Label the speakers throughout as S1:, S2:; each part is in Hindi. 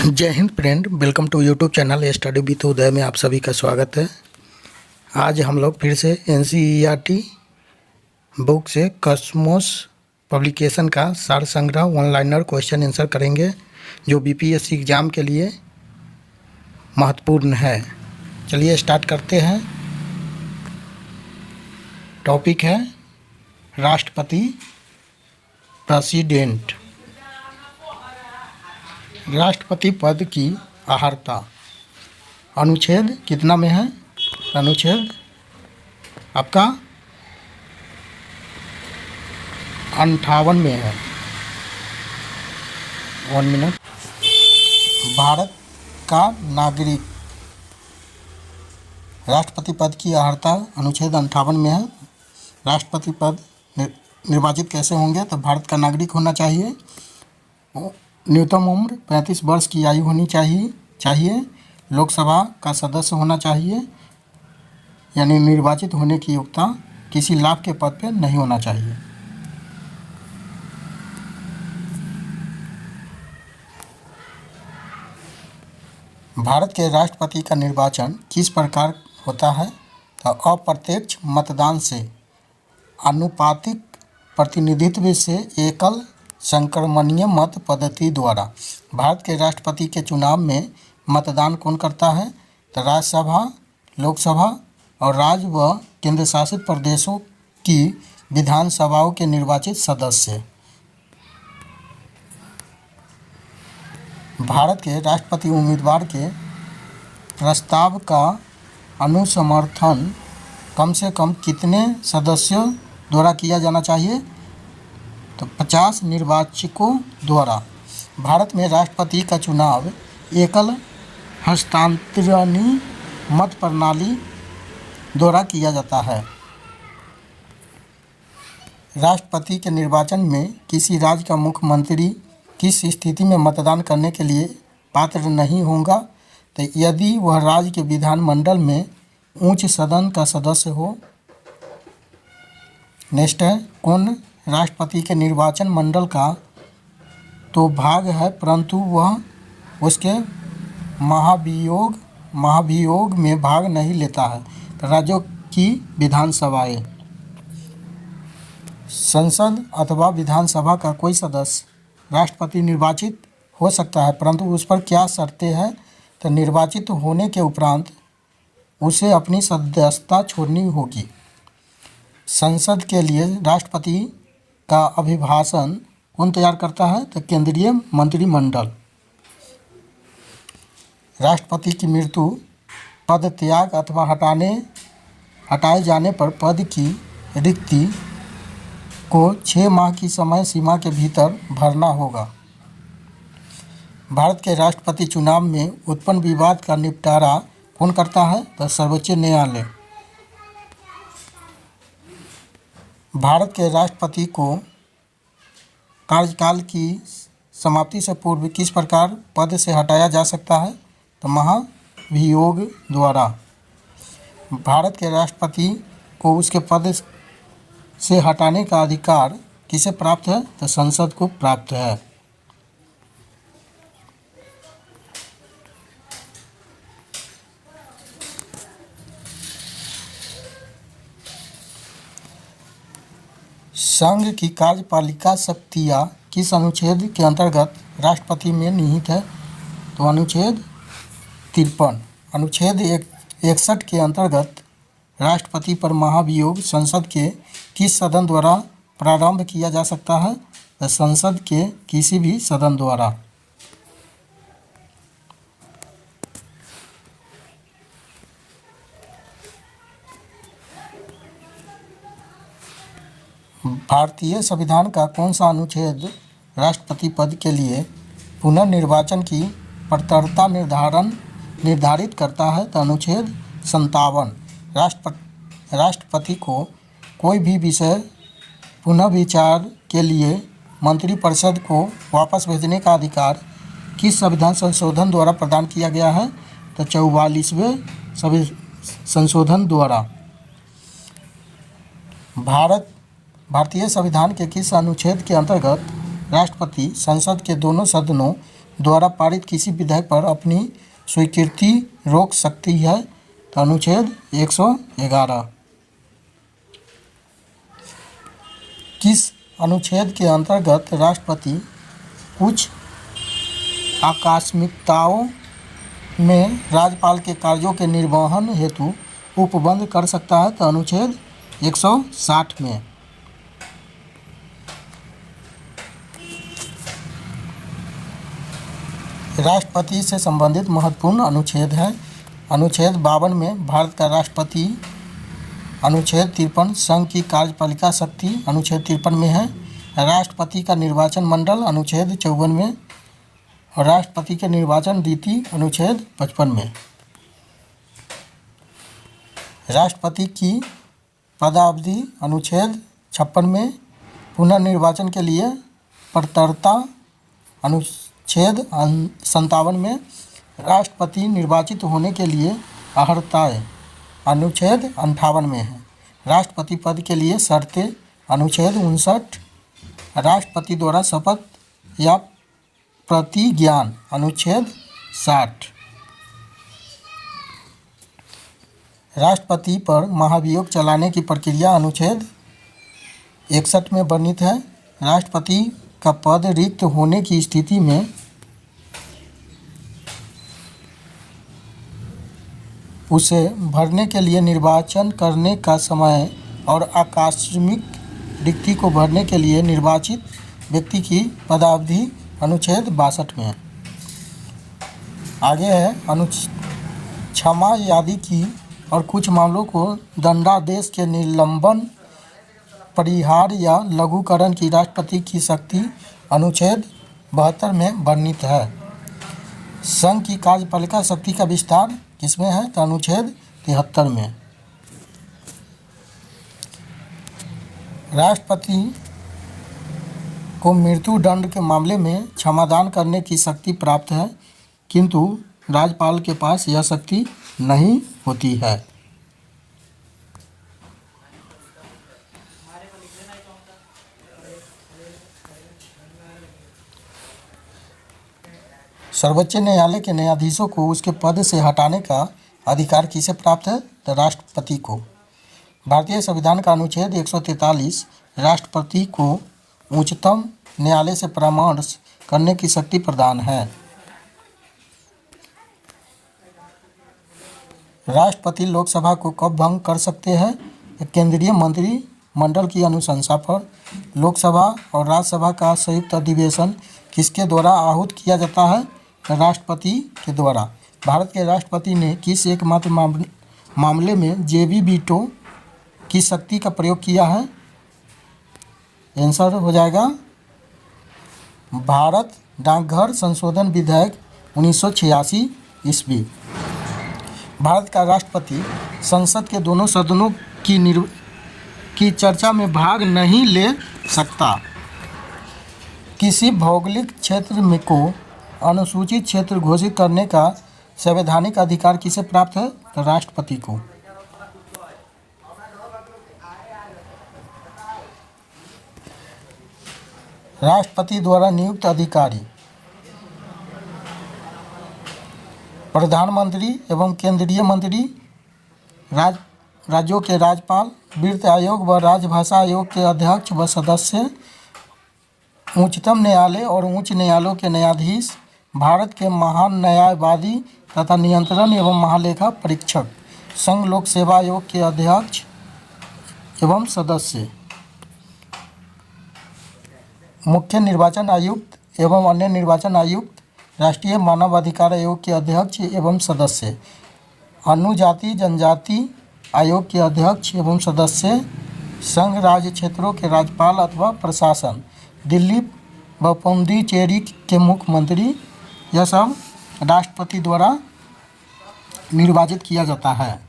S1: जय हिंद friend, welcome to YouTube channel study with Uday में आप सभी का स्वागत है। आज हम लोग फिर से एनसीईआरटी बुक से कॉस्मोस पब्लिकेशन का सार संग्रह वन लाइनर क्वेश्चन आंसर करेंगे, जो बीपीएससी एग्ज़ाम के लिए महत्वपूर्ण है। चलिए स्टार्ट करते हैं। टॉपिक है राष्ट्रपति प्रेसिडेंट। राष्ट्रपति पद की अर्हता अनुच्छेद कितना में है? अनुच्छेद आपका 58 में है। 1 मिनट। भारत का नागरिक राष्ट्रपति पद की अर्हता अनुच्छेद 58 में है। राष्ट्रपति पद निर्वाचित कैसे होंगे? तो भारत का नागरिक होना चाहिए, न्यूनतम उम्र 35 वर्ष की आयु होनी चाहिए, लोकसभा का सदस्य होना चाहिए, यानी निर्वाचित होने की योग्यता, किसी लाभ के पद पर नहीं होना चाहिए। भारत के राष्ट्रपति का निर्वाचन किस प्रकार होता है? तो अप्रत्यक्ष मतदान से, आनुपातिक प्रतिनिधित्व से, एकल संक्रमणीय मत पद्धति द्वारा। भारत के राष्ट्रपति के चुनाव में मतदान कौन करता है? तो राज्यसभा, लोकसभा और राज्य व केंद्र शासित प्रदेशों की विधानसभाओं के निर्वाचित सदस्य। भारत के राष्ट्रपति उम्मीदवार के प्रस्ताव का अनुसमर्थन कम से कम कितने सदस्यों द्वारा किया जाना चाहिए? तो 50 निर्वाचकों द्वारा। भारत में राष्ट्रपति का चुनाव एकल हस्तांतरणी मत प्रणाली द्वारा किया जाता है। राष्ट्रपति के निर्वाचन में किसी राज्य का मुख्यमंत्री किस स्थिति में मतदान करने के लिए पात्र नहीं होगा? तो यदि वह राज्य के विधानमंडल में उच्च सदन का सदस्य हो। नेक्स्ट है, कौन राष्ट्रपति के निर्वाचन मंडल का तो भाग है, परंतु वह उसके महाभियोग में भाग नहीं लेता है? तो राज्यों की विधानसभाएं। संसद अथवा विधानसभा का कोई सदस्य राष्ट्रपति निर्वाचित हो सकता है, परंतु उस पर क्या शर्तें हैं? तो निर्वाचित होने के उपरांत उसे अपनी सदस्यता छोड़नी होगी। संसद के लिए राष्ट्रपति का अभिभाषण कौन तैयार करता है? तो केंद्रीय मंत्रिमंडल। राष्ट्रपति की मृत्यु, पद त्याग अथवा हटाए जाने पर पद की रिक्ति को 6 माह की समय सीमा के भीतर भरना होगा। भारत के राष्ट्रपति चुनाव में उत्पन्न विवाद का निपटारा कौन करता है? तो सर्वोच्च न्यायालय। भारत के राष्ट्रपति को कार्यकाल की समाप्ति से पूर्व किस प्रकार पद से हटाया जा सकता है? तो महाभियोग द्वारा। भारत के राष्ट्रपति को उसके पद से हटाने का अधिकार किसे प्राप्त है? तो संसद को प्राप्त है। संघ की कार्यपालिका शक्तियाँ किस अनुच्छेद के अंतर्गत राष्ट्रपति में निहित है? तो अनुच्छेद 53। अनुच्छेद 61 के अंतर्गत राष्ट्रपति पर महाभियोग संसद के किस सदन द्वारा प्रारंभ किया जा सकता है? तो संसद के किसी भी सदन द्वारा। भारतीय संविधान का कौन सा अनुच्छेद राष्ट्रपति पद के लिए पुनर्निर्वाचन की पात्रता निर्धारित करता है? तो अनुच्छेद 57। राष्ट्रपति को कोई भी विषय पुनः विचार के लिए मंत्रिपरिषद को वापस भेजने का अधिकार किस संविधान संशोधन द्वारा प्रदान किया गया है? तो 44वें संशोधन द्वारा। भारतीय संविधान के किस अनुच्छेद के अंतर्गत राष्ट्रपति संसद के दोनों सदनों द्वारा पारित किसी विधेयक पर अपनी स्वीकृति रोक सकती है। तो अनुच्छेद 111। किस अनुच्छेद के अंतर्गत राष्ट्रपति कुछ आकस्मिकताओं में राज्यपाल के कार्यों के निर्वहन हेतु उपबंध कर सकता है? तो अनुच्छेद 160 में। राष्ट्रपति से संबंधित महत्वपूर्ण अनुच्छेद है। अनुच्छेद 52 में भारत का राष्ट्रपति। अनुच्छेद 53 संघ की कार्यपालिका शक्ति अनुच्छेद 53 में है। राष्ट्रपति का निर्वाचन मंडल अनुच्छेद 54 में और राष्ट्रपति के निर्वाचन रीति अनुच्छेद 55 में। राष्ट्रपति की पदावधि अनुच्छेद 56 में। पुनर्निर्वाचन के लिए पात्रता अनुच्छेद 57 में। राष्ट्रपति निर्वाचित होने के लिए अर्हताएँ अनुच्छेद 58 में है। राष्ट्रपति पद के लिए शर्तें अनुच्छेद 59। राष्ट्रपति द्वारा शपथ या प्रतिज्ञान अनुच्छेद 60। राष्ट्रपति पर महाभियोग चलाने की प्रक्रिया अनुच्छेद 61 में वर्णित है। राष्ट्रपति का पद रिक्त होने की स्थिति में उसे भरने के लिए निर्वाचन करने का समय और आकस्मिक रिक्ति को भरने के लिए निर्वाचित व्यक्ति की पदावधि अनुच्छेद 62 में। आगे है क्षमा आदि की और कुछ मामलों को दंडादेश के निलंबन, परिहार या लघुकरण की राष्ट्रपति की शक्ति अनुच्छेद 72 में वर्णित है। संघ की कार्यपालिका शक्ति का विस्तार किसमें है? तो अनुच्छेद 73 में। राष्ट्रपति को मृत्यु दंड के मामले में क्षमादान करने की शक्ति प्राप्त है, किंतु राज्यपाल के पास यह शक्ति नहीं होती है। सर्वोच्च न्यायालय के न्यायाधीशों को उसके पद से हटाने का अधिकार किसे प्राप्त है? तो राष्ट्रपति को। भारतीय संविधान का अनुच्छेद 143 राष्ट्रपति को उच्चतम न्यायालय से परामर्श करने की शक्ति प्रदान है। राष्ट्रपति लोकसभा को कब भंग कर सकते हैं? केंद्रीय मंत्रिमंडल की अनुशंसा पर। लोकसभा और राज्यसभा का संयुक्त अधिवेशन किसके द्वारा आहूत किया जाता है? राष्ट्रपति के द्वारा। भारत के राष्ट्रपति ने किस एकमात्र मामले में जेबी वीटो की शक्ति का प्रयोग किया है? आंसर हो जाएगा भारत डाकघर संशोधन विधेयक 1986 ईस्वी। भारत का राष्ट्रपति संसद के दोनों सदनों की चर्चा में भाग नहीं ले सकता। किसी भौगोलिक क्षेत्र में को अनुसूचित क्षेत्र घोषित करने का संवैधानिक अधिकार किसे प्राप्त है? तो राष्ट्रपति को। राष्ट्रपति द्वारा नियुक्त अधिकारी प्रधानमंत्री एवं केंद्रीय मंत्री, राज्यों के राज्यपाल, वित्त आयोग व राजभाषा आयोग के अध्यक्ष व सदस्य, उच्चतम न्यायालय और उच्च न्यायालयों के न्यायाधीश, भारत के महान न्यायवादी तथा नियंत्रण एवं महालेखा परीक्षक, संघ लोक सेवा आयोग के अध्यक्ष एवं सदस्य, मुख्य निर्वाचन आयुक्त एवं अन्य निर्वाचन आयुक्त, राष्ट्रीय मानवाधिकार आयोग के अध्यक्ष एवं सदस्य, अनुजाति जनजाति आयोग के अध्यक्ष एवं सदस्य, संघ राज्य क्षेत्रों के राज्यपाल अथवा प्रशासन, दिल्ली व पुडुचेरी के मुख्यमंत्री, यह सब राष्ट्रपति द्वारा निर्वाचित किया जाता है।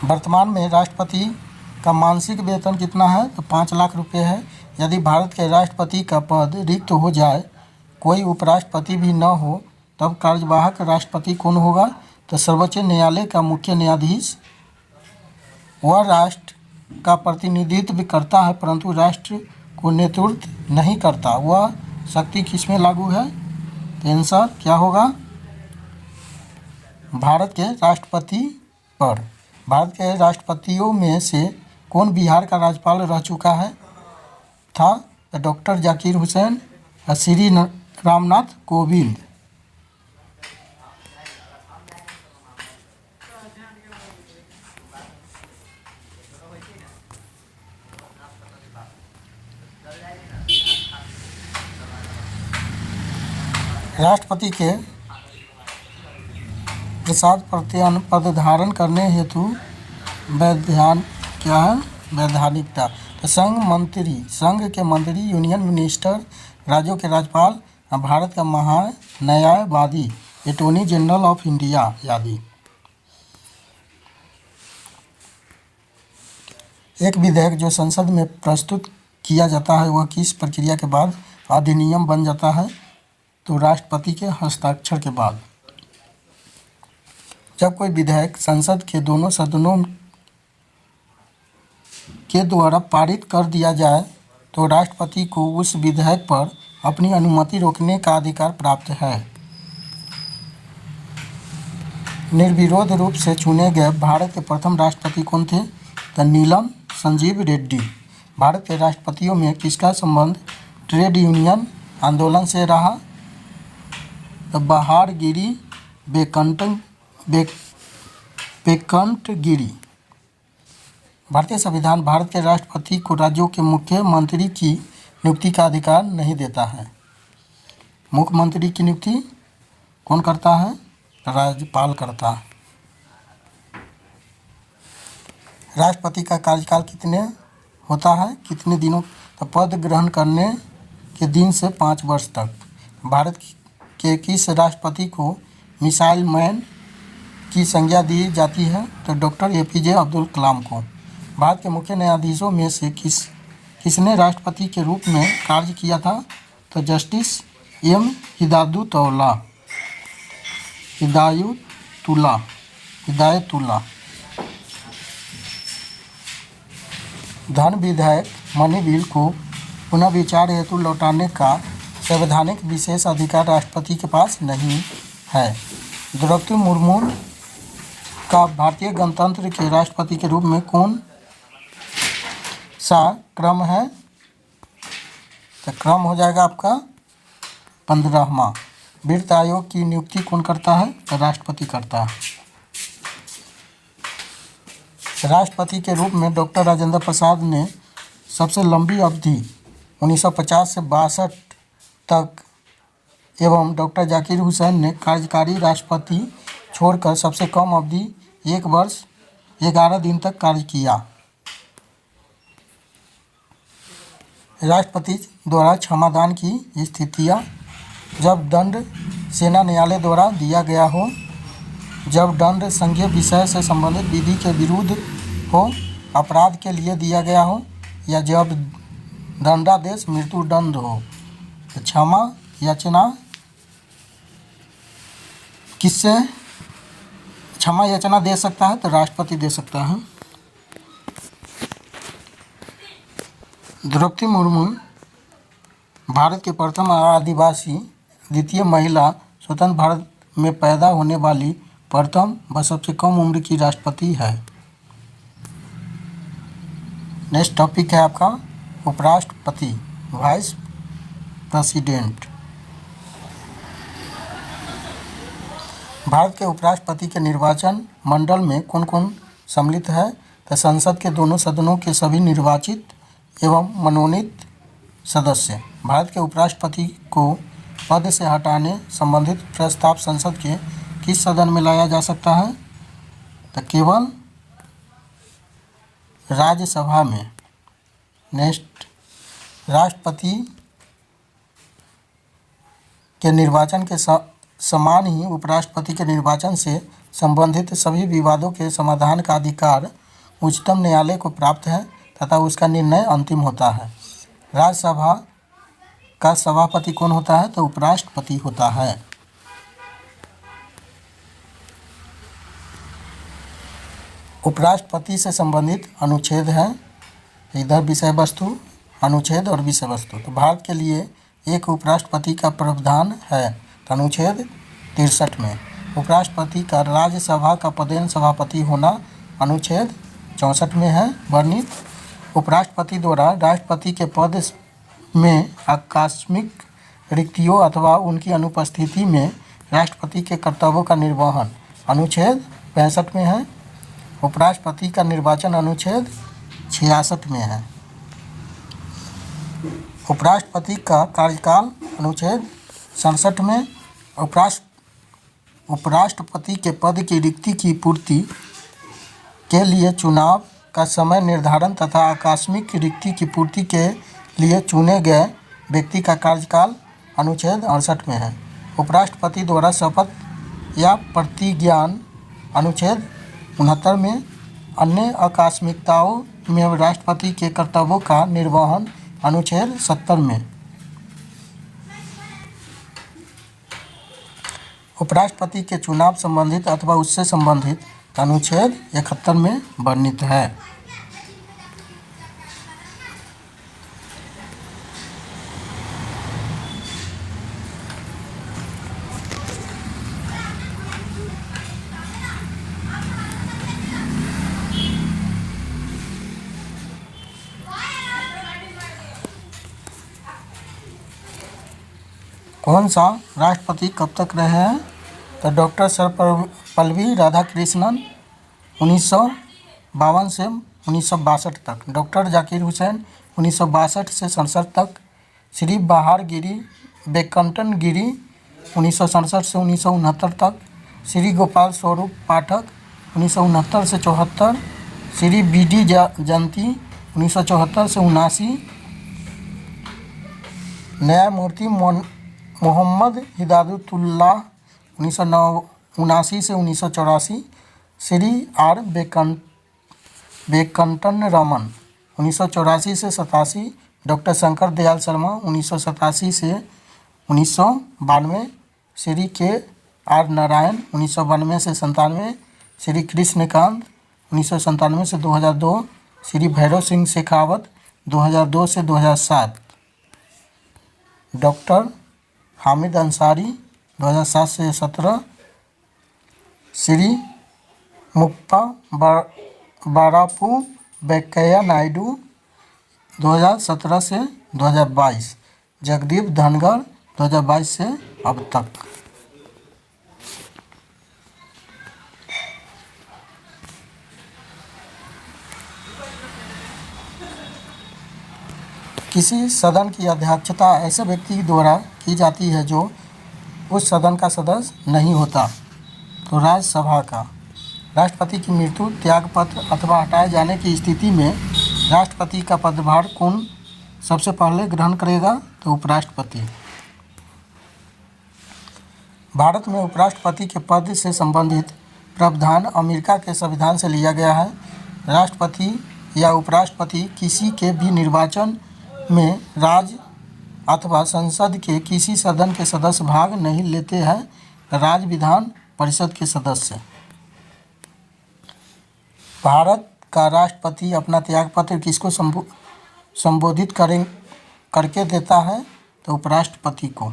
S1: वर्तमान में राष्ट्रपति का मासिक वेतन कितना है? तो 5 लाख रुपए है। यदि भारत के राष्ट्रपति का पद रिक्त हो जाए, कोई उपराष्ट्रपति भी न हो, तब कार्यवाहक राष्ट्रपति कौन होगा? तो सर्वोच्च न्यायालय का मुख्य न्यायाधीश। वह का प्रतिनिधित्व करता है परंतु राष्ट्र को नेतृत्व नहीं करता, वह शक्ति किसमें लागू है? तो आंसर क्या होगा? भारत के राष्ट्रपति पर। भारत के राष्ट्रपतियों में से कौन बिहार का राज्यपाल रह चुका है? था डॉक्टर जाकिर हुसैन, श्री रामनाथ कोविंद। राष्ट्रपति के प्रसाद पद धारण करने हेतु क्या है? वैधानिकता। तो संघ के मंत्री, यूनियन मिनिस्टर, राज्यों के राज्यपाल, भारत का महान्यायवादी, अटॉर्नी जनरल ऑफ इंडिया आदि। एक विधेयक जो संसद में प्रस्तुत किया जाता है वह किस प्रक्रिया के बाद अधिनियम बन जाता है? तो राष्ट्रपति के हस्ताक्षर के बाद। जब कोई विधेयक संसद के दोनों सदनों के द्वारा पारित कर दिया जाए तो राष्ट्रपति को उस विधेयक पर अपनी अनुमति रोकने का अधिकार प्राप्त है। निर्विरोध रूप से चुने गए भारत के प्रथम राष्ट्रपति कौन थे? तो नीलम संजीव रेड्डी। भारत के राष्ट्रपतियों में किसका संबंध ट्रेड यूनियन आंदोलन से रहा? तो बहारगिरी बेकंटगिरी। भारतीय संविधान भारत के राष्ट्रपति को राज्यों के मुख्यमंत्री की नियुक्ति का अधिकार नहीं देता है। मुख्यमंत्री की नियुक्ति कौन करता है? राज्यपाल करता है। राष्ट्रपति का कार्यकाल कितने होता है? कितने दिनों? तो पद ग्रहण करने के दिन से 5 वर्ष तक। भारत के किस राष्ट्रपति को मिसाइल मैन की संज्ञा दी जाती है? तो डॉक्टर APJ अब्दुल कलाम को। भारत के मुख्य न्यायाधीशों में से किसने राष्ट्रपति के रूप में कार्य किया था? तो जस्टिस M हिदायतुल्ला। धन विधेयक मनी बिल को पुनः विचार हेतु लौटाने का संवैधानिक विशेष अधिकार राष्ट्रपति के पास नहीं है। द्रौपदी मुर्मू का भारतीय गणतंत्र के राष्ट्रपति के रूप में कौन सा क्रम है? तो क्रम हो जाएगा आपका 15वां। वित्त आयोग की नियुक्ति कौन करता है? तो राष्ट्रपति करता है। राष्ट्रपति के रूप में डॉक्टर राजेंद्र प्रसाद ने सबसे लंबी अवधि 1950 से 62 तक एवं डॉक्टर जाकिर हुसैन ने कार्यकारी राष्ट्रपति छोड़कर सबसे कम अवधि 1 वर्ष 11 दिन तक कार्य किया। राष्ट्रपति द्वारा क्षमादान की स्थितियाँ: जब दंड सेना न्यायालय द्वारा दिया गया हो, जब दंड संघीय विषय से संबंधित विधि के विरुद्ध हो, अपराध के लिए दिया गया हो, या जब दंडादेश मृत्युदंड हो। तो क्षमा याचना किससे क्षमा याचना दे सकता है? तो राष्ट्रपति दे सकता है। द्रौपदी मुर्मू भारत के प्रथम आदिवासी, द्वितीय महिला, स्वतंत्र भारत में पैदा होने वाली प्रथम व सबसे कम उम्र की राष्ट्रपति है। नेक्स्ट टॉपिक है आपका उपराष्ट्रपति, वाइस प्रेसिडेंट। भारत के उपराष्ट्रपति के निर्वाचन मंडल में कौन कौन सम्मिलित है? तो संसद के दोनों सदनों के सभी निर्वाचित एवं मनोनीत सदस्य। भारत के उपराष्ट्रपति को पद से हटाने संबंधित प्रस्ताव संसद के किस सदन में लाया जा सकता है? तो केवल राज्यसभा में। नेक्स्ट, राष्ट्रपति के निर्वाचन के समान ही उपराष्ट्रपति के निर्वाचन से संबंधित सभी विवादों के समाधान का अधिकार उच्चतम न्यायालय को प्राप्त है तथा उसका निर्णय अंतिम होता है। राज्यसभा का सभापति कौन होता है? तो उपराष्ट्रपति होता है। उपराष्ट्रपति से संबंधित अनुच्छेद है, इधर विषय वस्तु, अनुच्छेद और विषय वस्तु। तो भारत के लिए एक उपराष्ट्रपति का प्रावधान है, तो अनुच्छेद 63 में। उपराष्ट्रपति का राज्यसभा का पदेन सभापति होना अनुच्छेद 64 में है वर्णित। उपराष्ट्रपति द्वारा राष्ट्रपति के पद में आकस्मिक रिक्तियों अथवा उनकी अनुपस्थिति में राष्ट्रपति के कर्तव्यों का निर्वहन अनुच्छेद 65 में है। उपराष्ट्रपति का निर्वाचन अनुच्छेद 66 में है। उपराष्ट्रपति का कार्यकाल अनुच्छेद 67 में। उपराष्ट्रपति के पद की रिक्ति की पूर्ति के लिए चुनाव का समय निर्धारण तथा आकस्मिक रिक्ति की पूर्ति के लिए चुने गए व्यक्ति का कार्यकाल अनुच्छेद 68 में है। उपराष्ट्रपति द्वारा शपथ या प्रतिज्ञान अनुच्छेद 69 में। अन्य आकस्मिकताओं में राष्ट्रपति के कर्तव्यों का निर्वहन अनुच्छेद 70 में। उपराष्ट्रपति के चुनाव संबंधित अथवा उससे संबंधित अनुच्छेद 71 में वर्णित है। कौन सा राष्ट्रपति कब तक रहे हैं? तो डॉक्टर सर्वपल्ली राधाकृष्णन 1952 से 1962 तक, डॉक्टर जाकिर हुसैन 1962 से 67 तक, श्री बहार गिरी वेंकटन गिरी 1967 से 1969 तक, श्री गोपाल स्वरूप पाठक 1969 से 74, श्री बी.डी. जयंती 1974 से 79, न्यायमूर्ति मोहम्मद हिदायतुल्लाह 1979 से 1984, श्री आर वेंकटन रमन 1984 से 87, डॉक्टर शंकर दयाल शर्मा 1987 से 1992, श्री के आर नारायण 1992 से 97, श्री कृष्णकांत 1997 से 2002, श्री भैरव सिंह शेखावत 2002 से 2007, डॉक्टर हामिद अंसारी 2007 से 17, श्री मुप्पा बारापू वेंकैया नायडू 2017 से 2022, जगदीप धनखड़ 2022 से अब तक। किसी सदन की अध्यक्षता ऐसे व्यक्ति द्वारा की जाती है जो उस सदन का सदस्य नहीं होता। तो राज्यसभा का राष्ट्रपति की मृत्यु, त्यागपत्र अथवा हटाए जाने की स्थिति में राष्ट्रपति का पदभार कौन सबसे पहले ग्रहण करेगा? तो उपराष्ट्रपति। भारत में उपराष्ट्रपति के पद से संबंधित प्रावधान अमेरिका के संविधान से लिया गया है। राष्ट्रपति या उपराष्ट्रपति किसी के भी निर्वाचन में राज्य अथवा संसद के किसी सदन के सदस्य भाग नहीं लेते हैं। राज्य विधान परिषद के सदस्य। भारत का राष्ट्रपति अपना त्यागपत्र किसको संबोधित करके देता है? तो उपराष्ट्रपति को।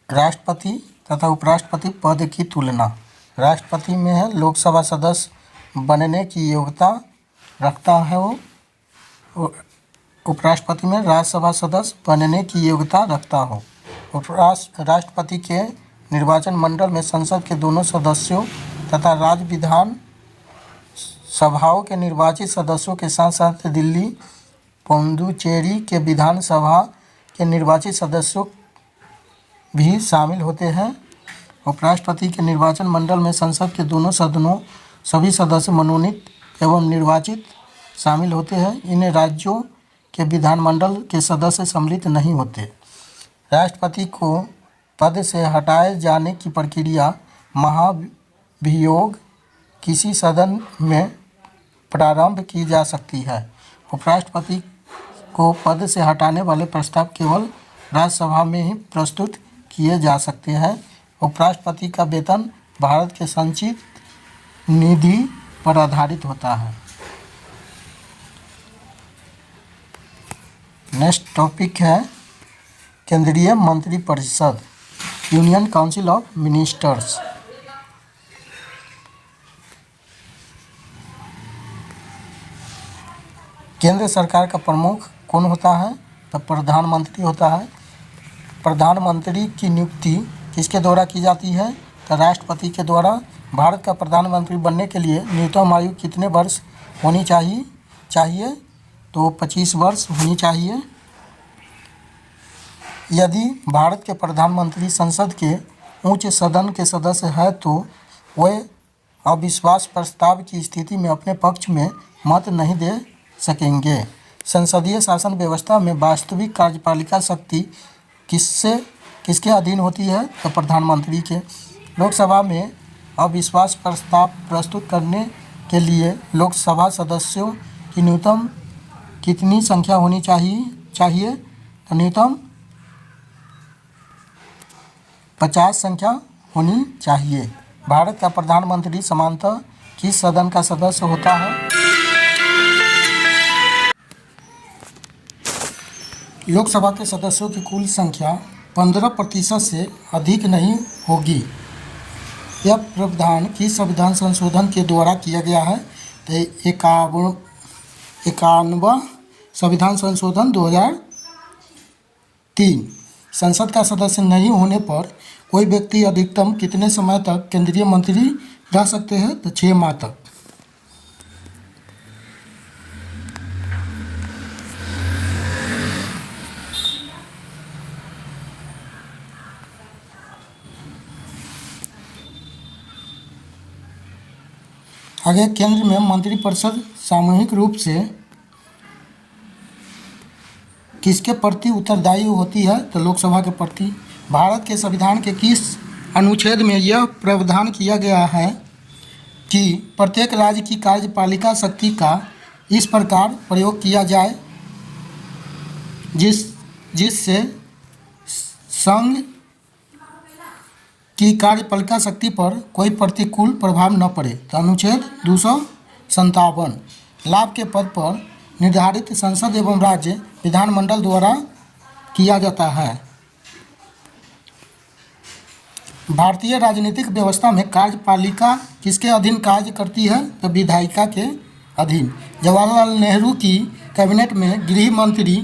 S1: राष्ट्रपति तथा उपराष्ट्रपति पद की तुलना। राष्ट्रपति में है लोकसभा सदस्य बनने की योग्यता रखता है वो। उपराष्ट्रपति में राज्यसभा सदस्य बनने की योग्यता रखता हो। राष्ट्रपति के निर्वाचन मंडल में संसद के दोनों सदस्यों तथा राज्य विधान सभाओं के निर्वाचित सदस्यों के साथ साथ दिल्ली पुडुचेरी के विधान सभा के निर्वाचित सदस्यों भी शामिल होते हैं। उपराष्ट्रपति के निर्वाचन मंडल में संसद के दोनों सदनों सभी सदस्य मनोनीत एवं निर्वाचित शामिल होते हैं। इन राज्यों के विधानमंडल के सदस्य सम्मिलित नहीं होते। राष्ट्रपति को पद से हटाए जाने की प्रक्रिया महाभियोग किसी सदन में प्रारंभ की जा सकती है। उपराष्ट्रपति को पद से हटाने वाले प्रस्ताव केवल राज्यसभा में ही प्रस्तुत किए जा सकते हैं। उपराष्ट्रपति का वेतन भारत के संचित निधि पर आधारित होता है। नेक्स्ट टॉपिक है केंद्रीय मंत्रिपरिषद, यूनियन काउंसिल ऑफ मिनिस्टर्स। केंद्र सरकार का प्रमुख कौन होता है? तो प्रधानमंत्री होता है। प्रधानमंत्री की नियुक्ति किसके द्वारा की जाती है? तो राष्ट्रपति के द्वारा। भारत का प्रधानमंत्री बनने के लिए न्यूनतम आयु कितने वर्ष होनी चाहिए? तो 25 वर्ष होनी चाहिए। यदि भारत के प्रधानमंत्री संसद के उच्च सदन के सदस्य है तो वे अविश्वास प्रस्ताव की स्थिति में अपने पक्ष में मत नहीं दे सकेंगे। संसदीय शासन व्यवस्था में वास्तविक कार्यपालिका शक्ति किसके अधीन होती है? तो प्रधानमंत्री के। लोकसभा में अविश्वास प्रस्ताव प्रस्तुत करने के लिए लोकसभा सदस्यों की न्यूनतम कितनी संख्या होनी चाहिए? तो न्यूनतम 50 संख्या होनी चाहिए। भारत का प्रधानमंत्री सामान्यतः किस सदन का सदस्य होता है? लोकसभा के सदस्यों की कुल संख्या 15% से अधिक नहीं होगी। यह प्रावधान किस संविधान संशोधन के द्वारा किया गया है? तो 51वां संविधान संशोधन 2003। संसद का सदस्य नहीं होने पर कोई व्यक्ति अधिकतम कितने समय तक केंद्रीय मंत्री रह सकते हैं? तो 6 माह तक। आगे केंद्र में मंत्रिपरिषद सामूहिक रूप से किसके प्रति उत्तरदायी होती है? तो लोकसभा के प्रति। भारत के संविधान के किस अनुच्छेद में यह प्रावधान किया गया है कि प्रत्येक राज्य की कार्यपालिका शक्ति का इस प्रकार प्रयोग किया जाए जिससे संघ की कार्यपालिका शक्ति पर कोई प्रतिकूल प्रभाव न पड़े? तो अनुच्छेद 257। लाभ के पद पर निर्धारित संसद एवं राज्य विधानमंडल द्वारा किया जाता है। भारतीय राजनीतिक व्यवस्था में कार्यपालिका किसके अधीन कार्य करती है? तो विधायिका के अधीन। जवाहरलाल नेहरू की कैबिनेट में गृह मंत्री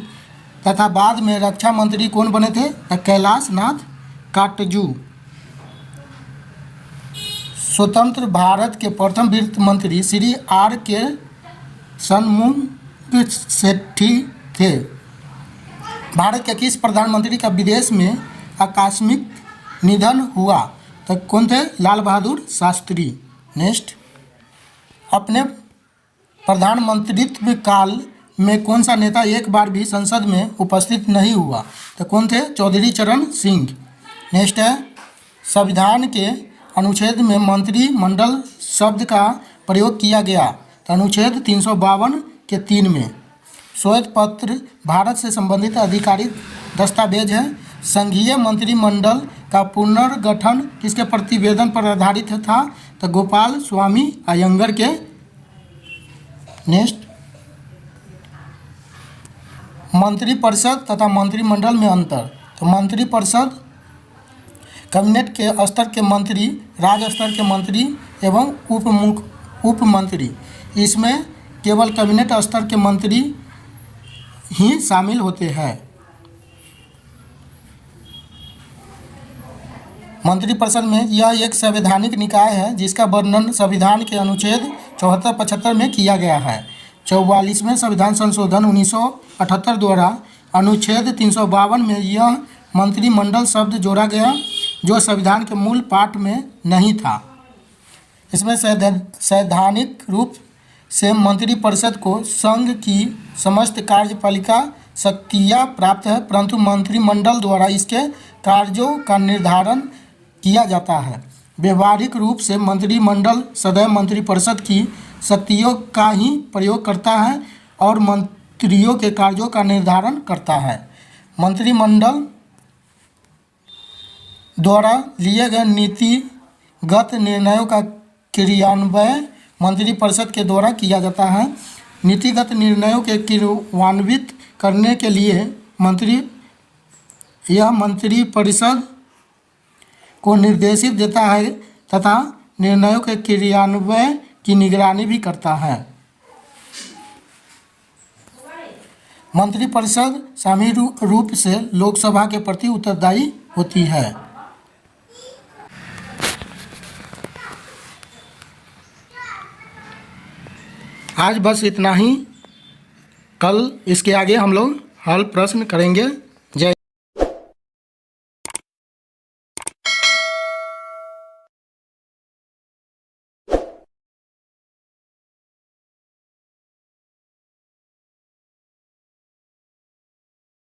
S1: तथा बाद में रक्षा मंत्री कौन बने थे? तो कैलाश नाथ काटजू। स्वतंत्र भारत के प्रथम वित्त मंत्री श्री R.K. शनमुगसेट्टी थे। भारत के किस प्रधानमंत्री का विदेश में आकस्मिक निधन हुआ? तो कौन थे? लाल बहादुर शास्त्री। नेक्स्ट, अपने प्रधानमंत्रित्व काल में कौन सा नेता एक बार भी संसद में उपस्थित नहीं हुआ? तो कौन थे? चौधरी चरण सिंह। नेक्स्ट है, संविधान के अनुच्छेद में मंत्रिमंडल शब्द का प्रयोग किया गया? तो अनुच्छेद 352 के 3 में। श्वेत पत्र भारत से संबंधित आधिकारिक दस्तावेज है। संघीय मंत्रिमंडल का पुनर्गठन किसके प्रतिवेदन पर आधारित था? तो गोपाल स्वामी अयंगर के। नेक्स्ट, मंत्रिपरिषद तथा मंत्रिमंडल में अंतर। तो मंत्रिपरिषद कैबिनेट के स्तर के मंत्री, राज्य स्तर के मंत्री एवं उप मंत्री। इसमें केवल कैबिनेट स्तर के मंत्री ही शामिल होते हैं। मंत्रिपरिषद में यह एक संवैधानिक निकाय है जिसका वर्णन संविधान के अनुच्छेद 74-75 में किया गया है। 44वें संविधान संशोधन 1978 द्वारा अनुच्छेद 352 में यह मंत्रिमंडल शब्द जोड़ा गया जो संविधान के मूल पाठ में नहीं था। इसमें सैद्धांतिक रूप से मंत्रिपरिषद को संघ की समस्त कार्यपालिका शक्तियाँ प्राप्त है, परंतु मंत्रिमंडल द्वारा इसके कार्यों का निर्धारण किया जाता है। व्यवहारिक रूप से मंत्रिमंडल सदैव मंत्रिपरिषद की शक्तियों का ही प्रयोग करता है और मंत्रियों के कार्यों का निर्धारण करता है। मंत्रिमंडल द्वारा लिए गए नीतिगत निर्णयों का क्रियान्वयन मंत्रिपरिषद के द्वारा किया जाता है। नीतिगत निर्णयों के क्रियान्वित करने के लिए मंत्रिपरिषद को निर्देशित देता है तथा निर्णयों के क्रियान्वयन की निगरानी भी करता है। मंत्रिपरिषद सामूहिक रूप से लोकसभा के प्रति उत्तरदायी होती है। आज बस इतना ही। कल इसके आगे हम लोग हल प्रश्न करेंगे।